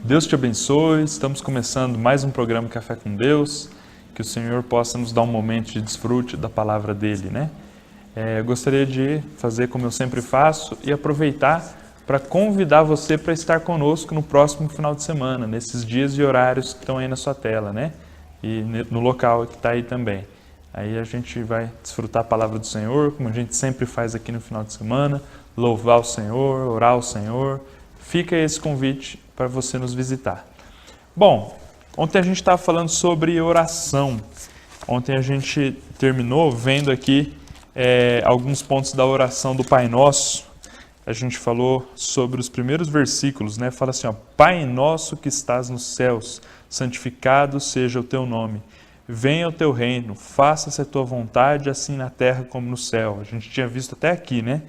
Deus te abençoe, estamos começando mais um programa Café com Deus, que o Senhor possa nos dar um momento de desfrute da palavra dele, né? Eu gostaria de fazer como eu sempre faço e aproveitar para convidar você para estar conosco no próximo final de semana, nesses dias e horários que estão aí na sua tela, né? E no local que está aí também. Aí a gente vai desfrutar a palavra do Senhor, como a gente sempre faz aqui no final de semana, louvar o Senhor, orar ao Senhor. Fica esse convite para você nos visitar. Bom, ontem a gente estava falando sobre oração. Ontem a gente terminou vendo aqui alguns pontos da oração do Pai Nosso. A gente falou sobre os primeiros versículos, né? Fala assim, ó, Pai Nosso que estás nos céus, santificado seja o teu nome. Venha o teu reino, faça-se a tua vontade, assim na terra como no céu. A gente tinha visto até aqui, né?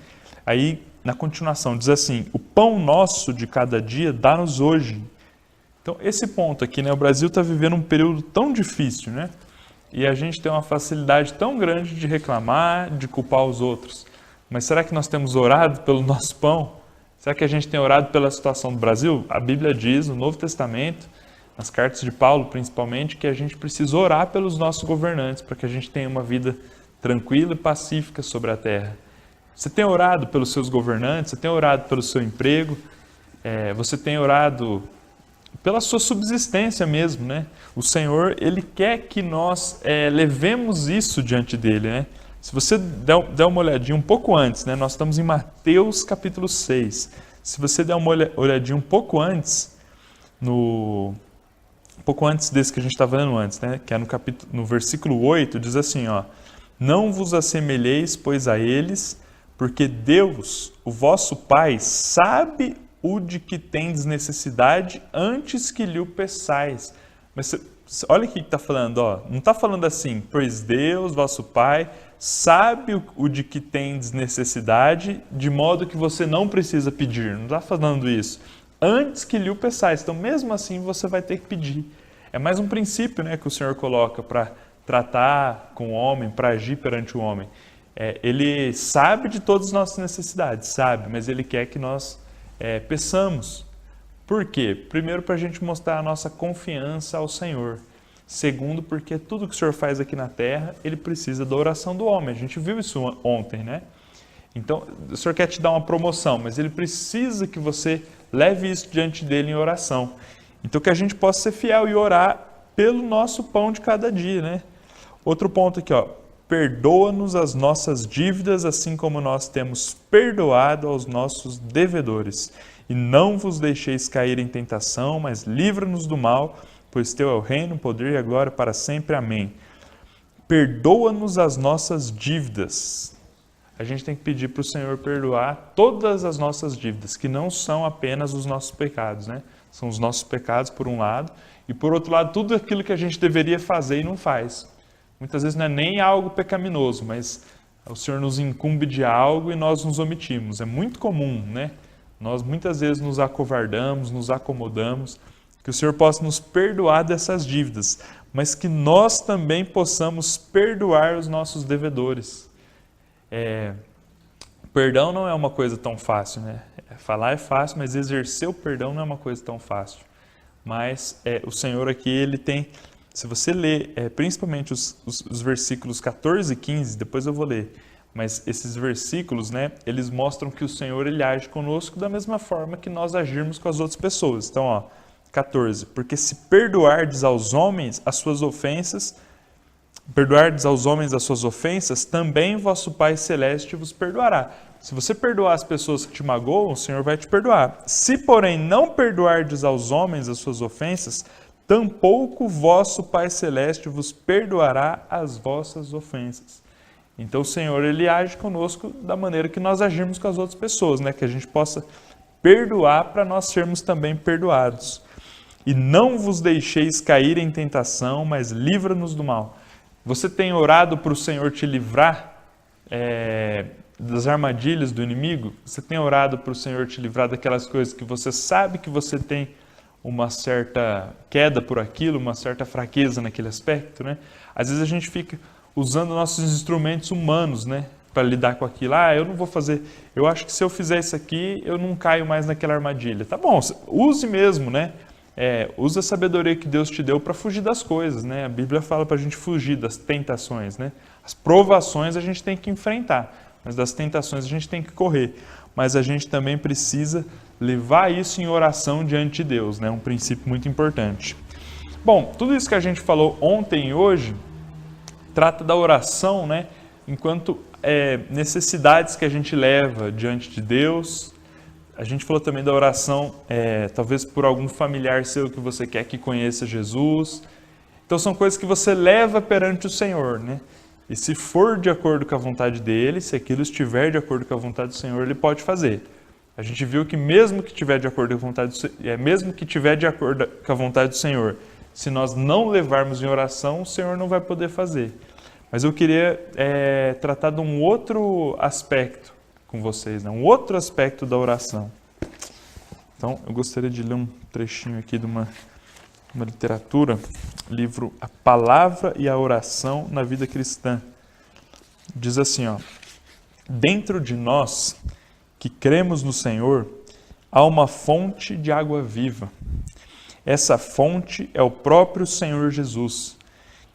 Aí, na continuação, diz assim, o pão nosso de cada dia dá-nos hoje. Então, esse ponto aqui, né? O Brasil está vivendo um período tão difícil, né? E a gente tem uma facilidade tão grande de reclamar, de culpar os outros. Mas será que nós temos orado pelo nosso pão? Será que a gente tem orado pela situação do Brasil? A Bíblia diz, no Novo Testamento, nas cartas de Paulo principalmente, que a gente precisa orar pelos nossos governantes, para que a gente tenha uma vida tranquila e pacífica sobre a terra. Você tem orado pelos seus governantes? Você tem orado pelo seu emprego? Você tem orado pela sua subsistência mesmo, né? O Senhor, Ele quer que nós levemos isso diante dEle, né? Se você der uma olhadinha um pouco antes, né? Nós estamos em Mateus capítulo 6. Se você der uma olhadinha um pouco antes, um pouco antes desse que a gente estava lendo antes, né? Que é no versículo 8, diz assim, ó, não vos assemelheis, pois a eles, porque Deus, o vosso Pai, sabe o de que tendes necessidade antes que lhe o peçais. Mas olha o que está falando, ó. Não está falando assim, pois Deus, vosso Pai, sabe o de que tendes necessidade, de modo que você não precisa pedir. Não está falando isso. Antes que lhe o peçais. Então, mesmo assim, você vai ter que pedir. É mais um princípio, né, que o Senhor coloca para tratar com o homem, para agir perante o homem. Ele sabe de todas as nossas necessidades, sabe, mas Ele quer que nós peçamos. Por quê? Primeiro, para a gente mostrar a nossa confiança ao Senhor. Segundo, porque tudo que o Senhor faz aqui na terra, Ele precisa da oração do homem. A gente viu isso ontem, né? Então, o Senhor quer te dar uma promoção, mas Ele precisa que você leve isso diante dEle em oração. Então, que a gente possa ser fiel e orar pelo nosso pão de cada dia, né? Outro ponto aqui, ó. Perdoa-nos as nossas dívidas, assim como nós temos perdoado aos nossos devedores. E não vos deixeis cair em tentação, mas livra-nos do mal, pois teu é o reino, o poder e a glória para sempre. Amém. Perdoa-nos as nossas dívidas. A gente tem que pedir para o Senhor perdoar todas as nossas dívidas, que não são apenas os nossos pecados, né? São os nossos pecados por um lado, e por outro lado, tudo aquilo que a gente deveria fazer e não faz. Muitas vezes não é nem algo pecaminoso, mas o Senhor nos incumbe de algo e nós nos omitimos. É muito comum, né? Nós muitas vezes nos acovardamos, nos acomodamos. Que o Senhor possa nos perdoar dessas dívidas, mas que nós também possamos perdoar os nossos devedores. Perdão não é uma coisa tão fácil, né? Falar é fácil, mas exercer o perdão não é uma coisa tão fácil. Mas o Senhor aqui, Ele tem... Se você ler, principalmente os versículos 14 e 15, depois eu vou ler, mas esses versículos, né, eles mostram que o Senhor, Ele age conosco da mesma forma que nós agirmos com as outras pessoas. Então, ó, 14, porque se perdoardes aos homens as suas ofensas, também vosso Pai Celeste vos perdoará. Se você perdoar as pessoas que te magoam, o Senhor vai te perdoar. Se, porém, não perdoardes aos homens as suas ofensas, tampouco vosso Pai Celeste vos perdoará as vossas ofensas. Então o Senhor, Ele age conosco da maneira que nós agimos com as outras pessoas, né? Que a gente possa perdoar para nós sermos também perdoados. E não vos deixeis cair em tentação, mas livra-nos do mal. Você tem orado para o Senhor te livrar das armadilhas do inimigo? Você tem orado para o Senhor te livrar daquelas coisas que você sabe que você tem uma certa queda por aquilo, uma certa fraqueza naquele aspecto, né? Às vezes a gente fica usando nossos instrumentos humanos, né? Para lidar com aquilo. Eu não vou fazer, eu acho que se eu fizer isso aqui, eu não caio mais naquela armadilha. Tá bom, use mesmo, né? usa a sabedoria que Deus te deu para fugir das coisas, né? A Bíblia fala para a gente fugir das tentações, né? As provações a gente tem que enfrentar, mas das tentações a gente tem que correr. Mas a gente também precisa levar isso em oração diante de Deus, né? Um princípio muito importante. Bom, tudo isso que a gente falou ontem e hoje trata da oração, né? Enquanto necessidades que a gente leva diante de Deus. A gente falou também da oração, talvez por algum familiar seu que você quer que conheça Jesus. Então são coisas que você leva perante o Senhor, né? E se for de acordo com a vontade dele, se aquilo estiver de acordo com a vontade do Senhor, ele pode fazer. A gente viu que mesmo que tiver de acordo com a vontade do Senhor, se nós não levarmos em oração, o Senhor não vai poder fazer. Mas eu queria tratar de um outro aspecto com vocês, né? Um outro aspecto da oração. Então, eu gostaria de ler um trechinho aqui de uma literatura, livro A Palavra e a Oração na Vida Cristã. Diz assim, ó: dentro de nós, que cremos no Senhor, há uma fonte de água viva. Essa fonte é o próprio Senhor Jesus,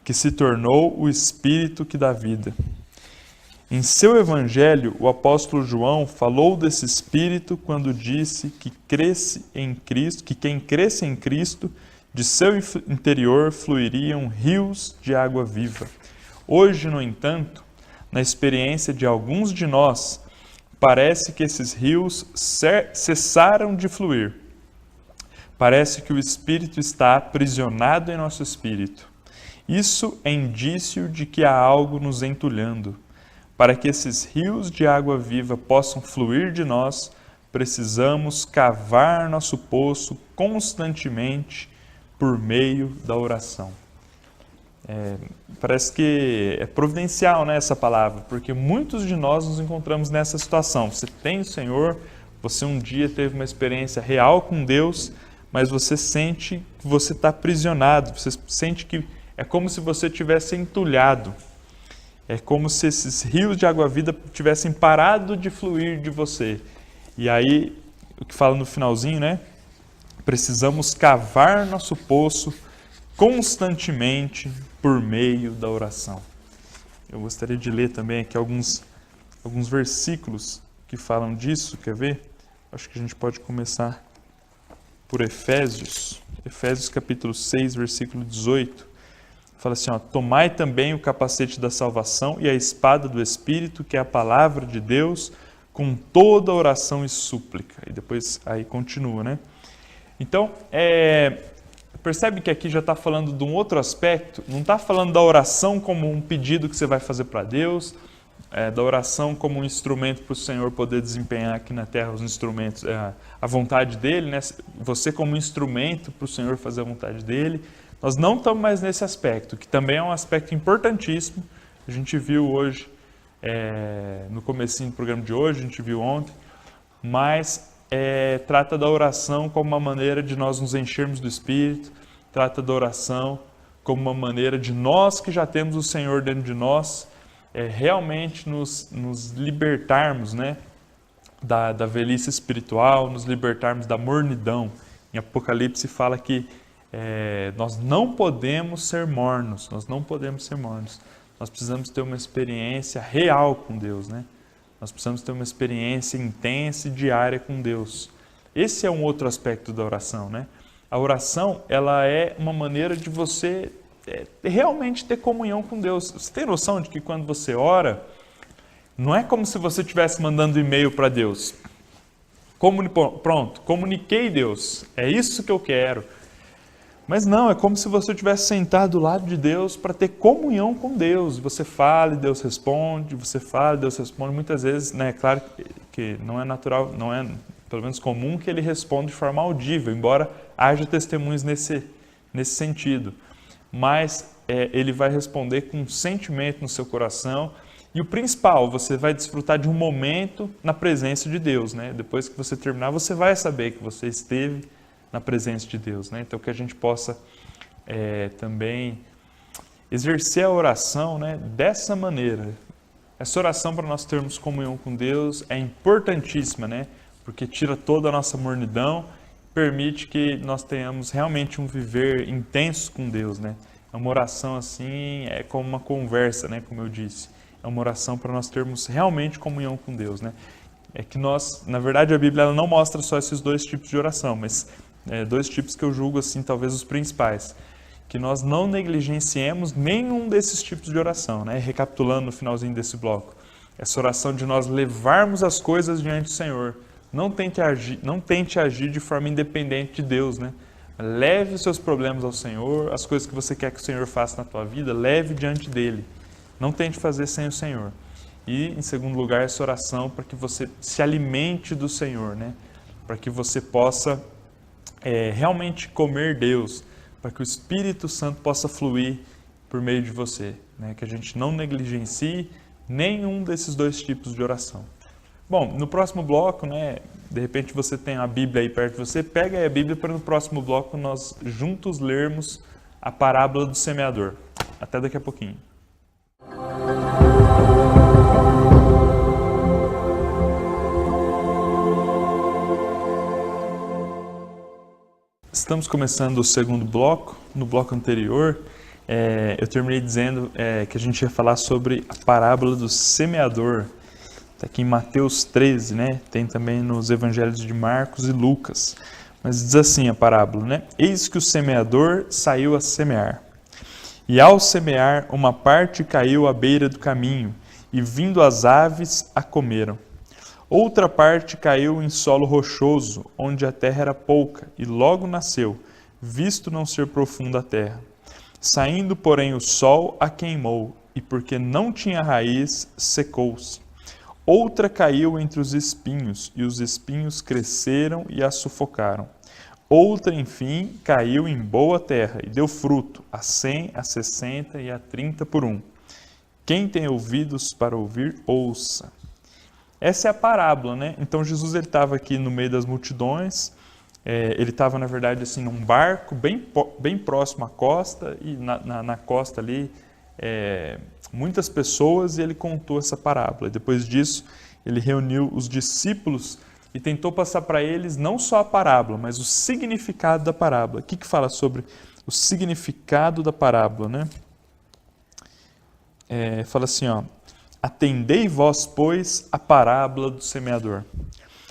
que se tornou o Espírito que dá vida. Em seu Evangelho, o apóstolo João falou desse Espírito quando disse que quem cresce em Cristo, de seu interior fluiriam rios de água viva. Hoje, no entanto, na experiência de alguns de nós, parece que esses rios cessaram de fluir. Parece que o Espírito está aprisionado em nosso espírito. Isso é indício de que há algo nos entulhando. Para que esses rios de água viva possam fluir de nós, precisamos cavar nosso poço constantemente por meio da oração. Parece que é providencial, né, essa palavra, porque muitos de nós nos encontramos nessa situação. Você tem o Senhor, você um dia teve uma experiência real com Deus, mas você sente que você está aprisionado, você sente que é como se você tivesse entulhado. É como se esses rios de água-vida tivessem parado de fluir de você. E aí, o que fala no finalzinho, né? Precisamos cavar nosso poço constantemente por meio da oração. Eu gostaria de ler também aqui alguns versículos que falam disso, quer ver? Acho que a gente pode começar por Efésios. Efésios capítulo 6, versículo 18. Fala assim, ó: tomai também o capacete da salvação e a espada do Espírito, que é a palavra de Deus, com toda oração e súplica. E depois aí continua, né? Então, percebe que aqui já está falando de um outro aspecto, não está falando da oração como um pedido que você vai fazer para Deus, da oração como um instrumento para o Senhor poder desempenhar aqui na terra os instrumentos, a vontade dele, né? Você como instrumento para o Senhor fazer a vontade dele. Nós não estamos mais nesse aspecto, que também é um aspecto importantíssimo. A gente viu hoje, no comecinho do programa de hoje, a gente viu ontem, mas trata da oração como uma maneira de nós nos enchermos do Espírito, trata da oração como uma maneira de nós que já temos o Senhor dentro de nós, realmente nos libertarmos, né, da velhice espiritual, nos libertarmos da mornidão. Em Apocalipse fala que nós não podemos ser mornos, nós precisamos ter uma experiência real com Deus, né? Nós precisamos ter uma experiência intensa e diária com Deus. Esse é um outro aspecto da oração, né? A oração, ela é uma maneira de você realmente ter comunhão com Deus. Você tem noção de que quando você ora, não é como se você estivesse mandando e-mail para Deus. Pronto, comuniquei Deus, é isso que eu quero. Mas não, é como se você tivesse sentado do lado de Deus para ter comunhão com Deus. Você fala e Deus responde, você fala e Deus responde. Muitas vezes, né, é claro que não é natural, não é pelo menos comum que ele responda de forma audível, embora haja testemunhos nesse sentido. Mas ele vai responder com um sentimento no seu coração. E o principal, você vai desfrutar de um momento na presença de Deus, né? Depois que você terminar, você vai saber que você esteve na presença de Deus, né? Então que a gente possa também exercer a oração, né, dessa maneira. Essa oração para nós termos comunhão com Deus é importantíssima, né? Porque tira toda a nossa mornidão permite que nós tenhamos realmente um viver intenso com Deus, né? Uma oração assim é como uma conversa, né? Como eu disse, é uma oração para nós termos realmente comunhão com Deus, né? É que nós, na verdade, a Bíblia ela não mostra só esses dois tipos de oração, mas dois tipos que eu julgo assim talvez os principais, que nós não negligenciemos nenhum desses tipos de oração, né? Recapitulando no finalzinho desse bloco, essa oração de nós levarmos as coisas diante do Senhor. Não tente agir de forma independente de Deus, né? Leve os seus problemas ao Senhor, as coisas que você quer que o Senhor faça na tua vida, leve diante dele. Não tente fazer sem o Senhor. E, em segundo lugar, essa oração para que você se alimente do Senhor, né? Para que você possa realmente comer Deus, para que o Espírito Santo possa fluir por meio de você, né? Que a gente não negligencie nenhum desses dois tipos de oração. Bom, no próximo bloco, né, de repente você tem a Bíblia aí perto de você, pega aí a Bíblia para no próximo bloco nós juntos lermos a parábola do semeador. Até daqui a pouquinho. Estamos começando o segundo bloco. No bloco anterior, eu terminei dizendo que a gente ia falar sobre a parábola do semeador. Está aqui em Mateus 13, né? Tem também nos evangelhos de Marcos e Lucas. Mas diz assim a parábola, né? Eis que o semeador saiu a semear. E ao semear, uma parte caiu à beira do caminho, e vindo as aves, a comeram. Outra parte caiu em solo rochoso, onde a terra era pouca, e logo nasceu, visto não ser profunda a terra. Saindo, porém, o sol a queimou, e porque não tinha raiz, secou-se. Outra caiu entre os espinhos, e os espinhos cresceram e a sufocaram. Outra, enfim, caiu em boa terra, e deu fruto, a 100, a 60 e a 30 por um. Quem tem ouvidos para ouvir, ouça. Essa é a parábola, né? Então Jesus estava aqui no meio das multidões, ele estava, na verdade, assim, num barco bem próximo à costa, e na costa ali, muitas pessoas, e ele contou essa parábola. E depois disso, ele reuniu os discípulos e tentou passar para eles não só a parábola, mas o significado da parábola. O que fala sobre o significado da parábola, né? Fala assim, ó: atendei vós, pois, a parábola do semeador.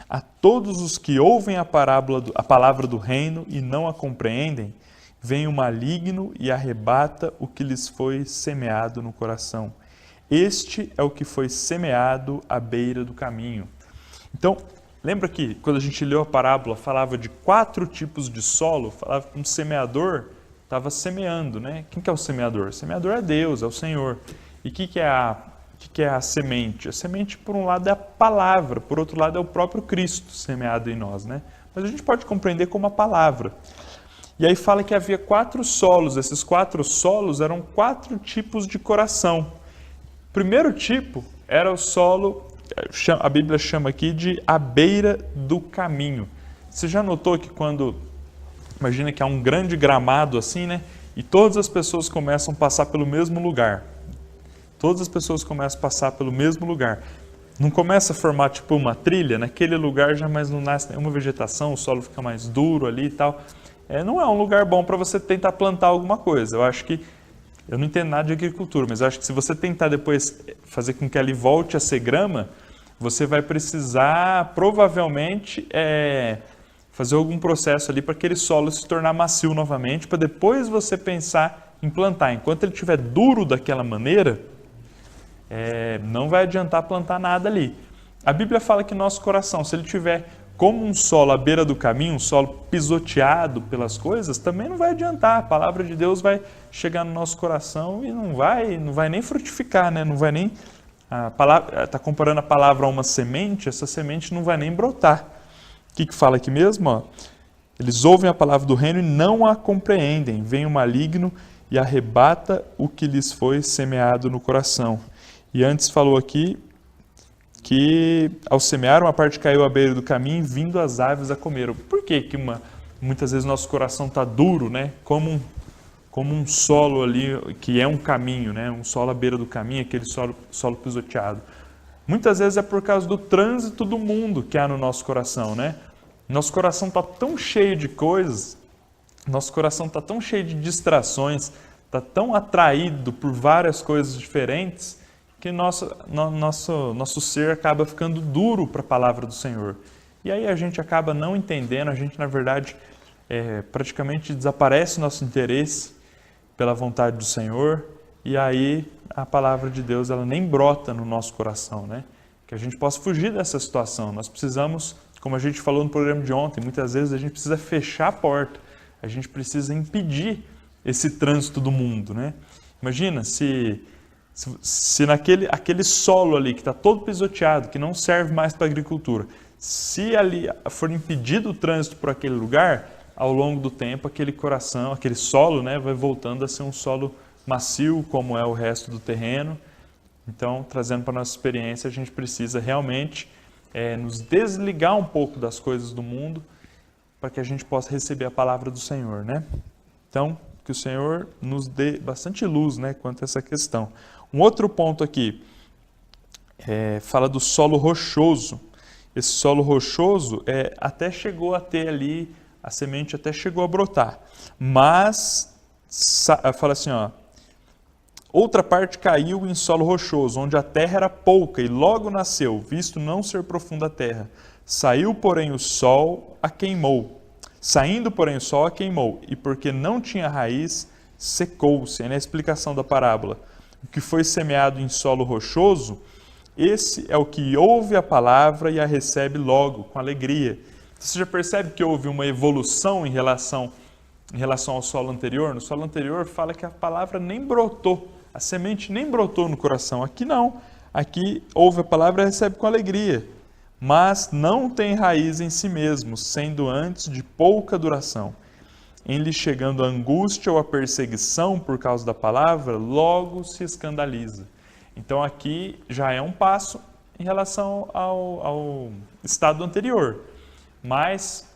A todos os que ouvem a palavra do reino e não a compreendem, vem o maligno e arrebata o que lhes foi semeado no coração. Este é o que foi semeado à beira do caminho. Então, lembra que quando a gente leu a parábola, falava de 4 tipos de solo, falava que um semeador estava semeando, né? Quem que é o semeador? O semeador é Deus, é o Senhor. E o que é a semente? A semente, por um lado, é a palavra, por outro lado, é o próprio Cristo semeado em nós, né? Mas a gente pode compreender como a palavra. E aí fala que havia 4 solos. Esses 4 solos eram 4 tipos de coração. O primeiro tipo era o solo, a Bíblia chama aqui de à beira do caminho. Você já notou que quando, imagina que há um grande gramado assim, né? E todas as pessoas começam a passar pelo mesmo lugar. Todas as pessoas começam a passar pelo mesmo lugar. Não começa a formar tipo uma trilha, naquele lugar já mais não nasce nenhuma vegetação, o solo fica mais duro ali e tal. Não é um lugar bom para você tentar plantar alguma coisa. Eu não entendo nada de agricultura, mas eu acho que se você tentar depois fazer com que ali volte a ser grama, você vai precisar provavelmente fazer algum processo ali para aquele solo se tornar macio novamente, para depois você pensar em plantar. Enquanto ele estiver duro daquela maneira, não vai adiantar plantar nada ali. A Bíblia fala que nosso coração, se ele tiver como um solo à beira do caminho, um solo pisoteado pelas coisas, também não vai adiantar. A palavra de Deus vai chegar no nosso coração e não vai nem frutificar, né? Não vai nem... Está comparando a palavra a uma semente, essa semente não vai nem brotar. O que fala aqui mesmo? Ó? Eles ouvem a palavra do reino e não a compreendem. Vem o maligno e arrebata o que lhes foi semeado no coração. E antes falou aqui que ao semear, uma parte caiu à beira do caminho, vindo as aves a comeram. Por que muitas vezes nosso coração está duro, né? Como um solo ali, que é um caminho, né? Um solo à beira do caminho, aquele solo pisoteado. Muitas vezes é por causa do trânsito do mundo que há no nosso coração, né? Nosso coração está tão cheio de coisas, nosso coração está tão cheio de distrações, está tão atraído por várias coisas diferentes, que nosso ser acaba ficando duro para a palavra do Senhor. E aí a gente acaba não entendendo, a gente na verdade praticamente desaparece o nosso interesse pela vontade do Senhor, e aí a palavra de Deus ela nem brota no nosso coração, né? Que a gente possa fugir dessa situação. Nós precisamos, como a gente falou no programa de ontem, muitas vezes a gente precisa fechar a porta, a gente precisa impedir esse trânsito do mundo, né? Imagina se aquele solo ali que está todo pisoteado, que não serve mais para a agricultura, se ali for impedido o trânsito por aquele lugar, ao longo do tempo aquele coração, aquele solo, né, vai voltando a ser um solo macio, como é o resto do terreno. Então, trazendo para a nossa experiência, a gente precisa realmente nos desligar um pouco das coisas do mundo para que a gente possa receber a palavra do Senhor, né? Então, que o Senhor nos dê bastante luz, né, quanto a essa questão. Um outro ponto aqui, fala do solo rochoso. Esse solo rochoso até chegou a ter ali, a semente até chegou a brotar, mas fala assim, ó, outra parte caiu em solo rochoso, onde a terra era pouca e logo nasceu, visto não ser profunda a terra. Saindo, porém, o sol a queimou, e porque não tinha raiz, secou-se. É na explicação da parábola. O que foi semeado em solo rochoso, esse é o que ouve a palavra e a recebe logo, com alegria. Você já percebe que houve uma evolução em relação ao solo anterior? No solo anterior fala que a palavra nem brotou, a semente nem brotou no coração. Aqui não, aqui ouve a palavra e recebe com alegria, mas não tem raiz em si mesmo, sendo antes de pouca duração. Em lhe chegando a angústia ou a perseguição por causa da palavra, logo se escandaliza. Então aqui já é um passo em relação ao estado anterior. Mas,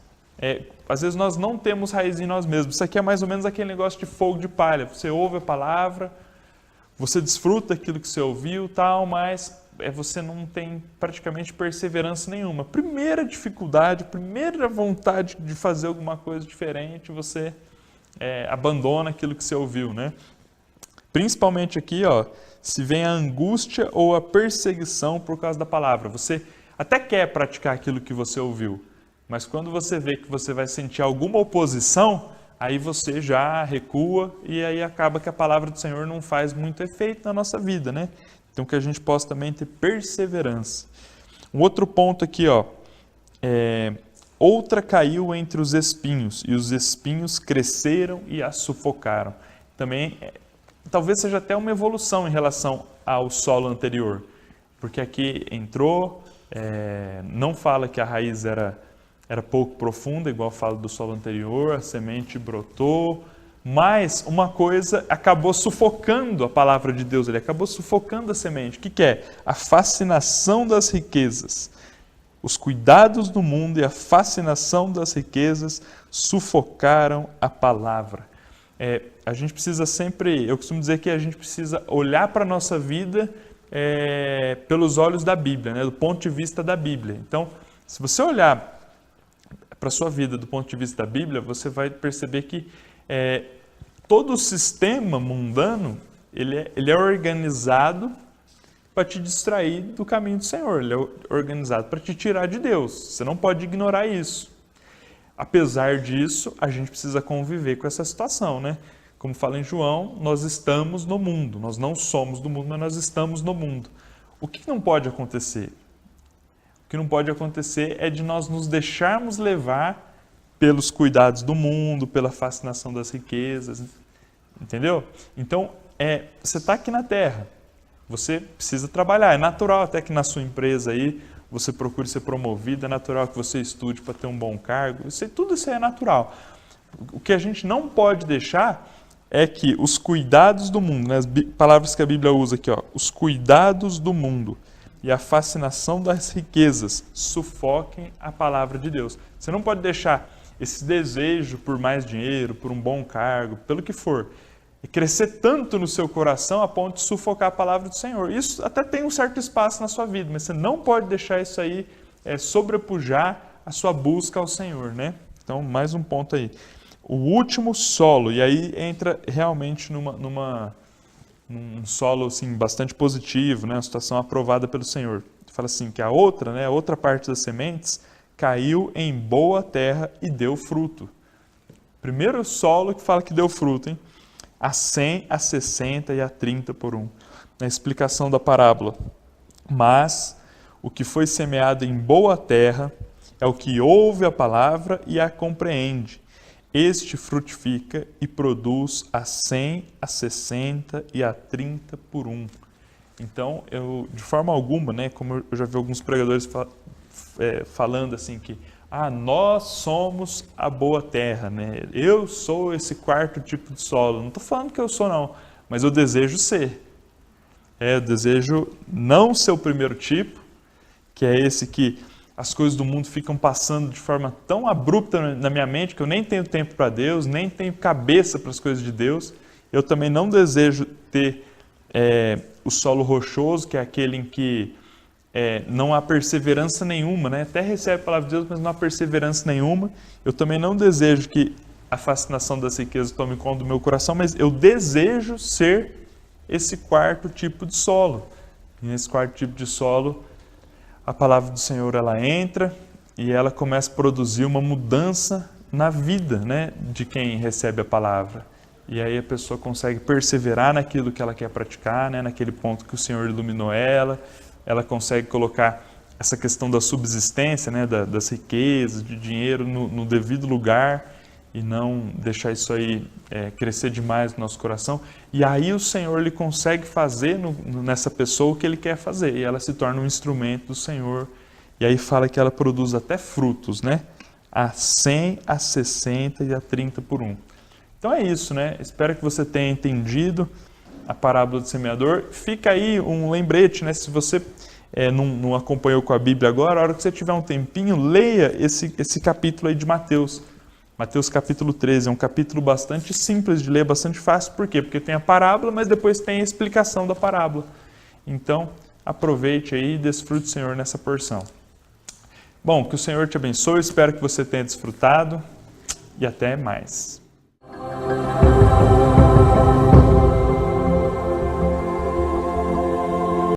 às vezes nós não temos raiz em nós mesmos. Isso aqui é mais ou menos aquele negócio de fogo de palha. Você ouve a palavra, você desfruta aquilo que você ouviu, tal, mas você não tem praticamente perseverança nenhuma. Primeira dificuldade, primeira vontade de fazer alguma coisa diferente, você abandona aquilo que você ouviu, né? Principalmente aqui, ó, se vem a angústia ou a perseguição por causa da palavra. Você até quer praticar aquilo que você ouviu, mas quando você vê que você vai sentir alguma oposição, aí você já recua e aí acaba que a palavra do Senhor não faz muito efeito na nossa vida, né? Então que a gente possa também ter perseverança. Um outro ponto aqui, ó, outra caiu entre os espinhos e os espinhos cresceram e a sufocaram. Também talvez seja até uma evolução em relação ao solo anterior, porque aqui entrou, não fala que a raiz era pouco profunda, igual fala do solo anterior, a semente brotou, mas uma coisa acabou sufocando a palavra de Deus, ele acabou sufocando a semente. O que é? A fascinação das riquezas. Os cuidados do mundo e a fascinação das riquezas sufocaram a palavra. A gente precisa sempre, eu costumo dizer que a gente precisa olhar para a nossa vida pelos olhos da Bíblia, né? Do ponto de vista da Bíblia. Então, se você olhar para a sua vida do ponto de vista da Bíblia, você vai perceber que todo o sistema mundano, ele é organizado para te distrair do caminho do Senhor, ele é organizado para te tirar de Deus, você não pode ignorar isso. Apesar disso, a gente precisa conviver com essa situação, né? Como fala em João, nós estamos no mundo, nós não somos do mundo, mas nós estamos no mundo. O que não pode acontecer? O que não pode acontecer é de nós nos deixarmos levar pelos cuidados do mundo, pela fascinação das riquezas, entendeu? Então, você está aqui na Terra, você precisa trabalhar, é natural até que na sua empresa aí você procure ser promovido, é natural que você estude para ter um bom cargo, tudo isso é natural. O que a gente não pode deixar é que os cuidados do mundo, né, as palavras que a Bíblia usa aqui, ó, os cuidados do mundo e a fascinação das riquezas sufoquem a palavra de Deus. Você não pode deixar esse desejo por mais dinheiro, por um bom cargo, pelo que for, e crescer tanto no seu coração a ponto de sufocar a palavra do Senhor. Isso até tem um certo espaço na sua vida, mas você não pode deixar isso aí sobrepujar a sua busca ao Senhor, né? Então, mais um ponto aí. O último solo, e aí entra realmente num solo assim, bastante positivo, né? Uma situação aprovada pelo Senhor. Fala assim, que a outra parte das sementes caiu em boa terra e deu fruto. Primeiro solo que fala que deu fruto, hein? A 100, a 60 e a 30 por um. Na explicação da parábola. Mas o que foi semeado em boa terra é o que ouve a palavra e a compreende. Este frutifica e produz a 100, a 60 e a 30 por um. Então, de forma alguma, né, como eu já vi alguns pregadores falando assim que nós somos a boa terra, né? Eu sou esse quarto tipo de solo. Não estou falando que eu sou não, mas eu desejo ser. Eu desejo não ser o primeiro tipo, que é esse que as coisas do mundo ficam passando de forma tão abrupta na minha mente que eu nem tenho tempo para Deus, nem tenho cabeça para as coisas de Deus. Eu também não desejo ter o solo rochoso, que é aquele em que não há perseverança nenhuma, né? Até recebe a palavra de Deus, mas não há perseverança nenhuma. Eu também não desejo que a fascinação das riquezas tome conta do meu coração, mas eu desejo ser esse quarto tipo de solo. E nesse quarto tipo de solo, a palavra do Senhor ela entra e ela começa a produzir uma mudança na vida, né, de quem recebe a palavra. E aí a pessoa consegue perseverar naquilo que ela quer praticar, né, naquele ponto que o Senhor iluminou ela consegue colocar essa questão da subsistência, né, das riquezas, de dinheiro no devido lugar e não deixar isso aí crescer demais no nosso coração. E aí o Senhor ele consegue fazer nessa pessoa o que Ele quer fazer. E ela se torna um instrumento do Senhor. E aí fala que ela produz até frutos, né? A 100, a 60 e a 30 por um. Então é isso, né? Espero que você tenha entendido a parábola do semeador. Fica aí um lembrete, né? Se você não acompanhou com a Bíblia agora, a hora que você tiver um tempinho, leia esse capítulo aí de Mateus. Mateus capítulo 13, é um capítulo bastante simples de ler, bastante fácil. Por quê? Porque tem a parábola, mas depois tem a explicação da parábola. Então, aproveite aí e desfrute do Senhor nessa porção. Bom, que o Senhor te abençoe, espero que você tenha desfrutado e até mais.